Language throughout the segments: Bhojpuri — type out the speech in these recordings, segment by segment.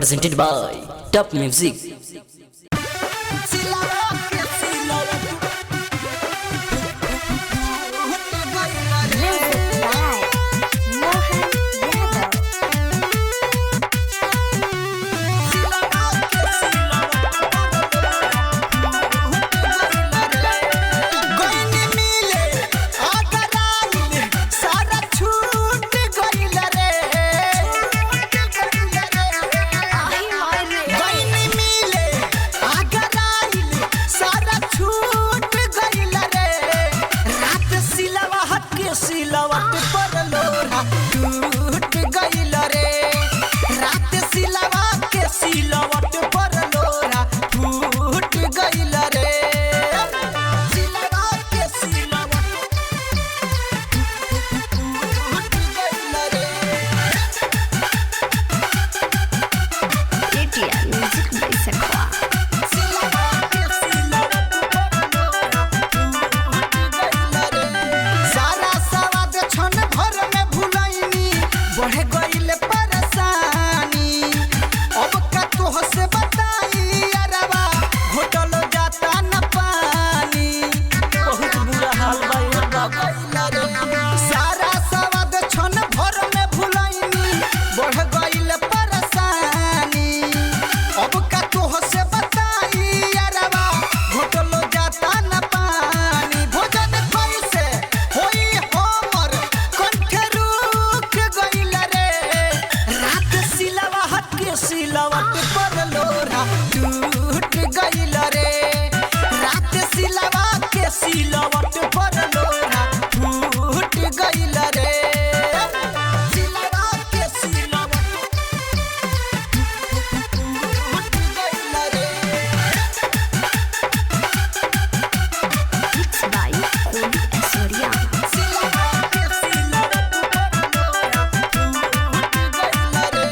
presented by Top Music. Silawat पर लोरा टूट गइल रे रात सिलावा के सिलावट पर लोरा टूट गइल रे सिलावा के सिलावट टूट गइल रे एटीआर म्यूजिक बाय सकवा सिलावा के सिलावट पर लोरा टूट गइल रे सारा सवाद छन भर में भुलाइनी बढ़ गइल परेशानी अब का तोह से बताई अरवा घोटल जाता न पानी बहुत बुरा हाल बा सारा सवाद छन भर में भुलाइनी बढ़ गइल परेशानी अब का तोह से बताई अरवा घोटल जाता न पानी भोजन कैसे होई हमर कंठ रुक गइल रे रात सिलावा हाथ के सिलावट पर लोरा टूट गइल रे रात सिलावा के सिलावट पर लोरा टूट गइल रे सिलावा के सिलावट टूट गइल रे मिक्स बाय कोडी ऐश्वर्या सिलावा के सिलावट पर लोरा टूट गइल रे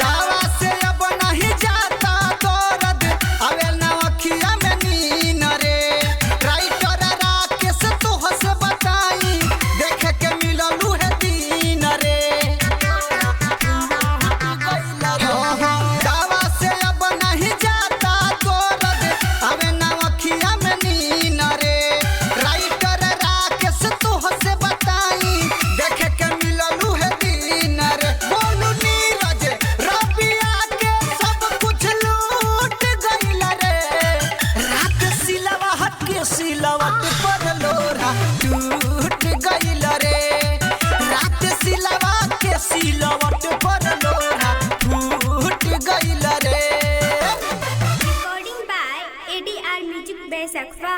दावा से अब नहीं जाता दर्द आवे ना अखिया में नीन रे राइटर राकेश तोह से बताई देख के मिललू है दीन रे दावा से अब नहीं जाता दर्द आवे ना अखिया में नीन रे राइटर राकेश तोह से बताई देख के मिललू है दीन रे बोलू नीरज रबिया के सब कुछ लूट गइल रे रात सिलावा हाथ के सिलावट पर लोरा टूट गइल रे रात सिलावा के सिलावट पर लोरा टूट गइल रे recording by ATR music by सकवा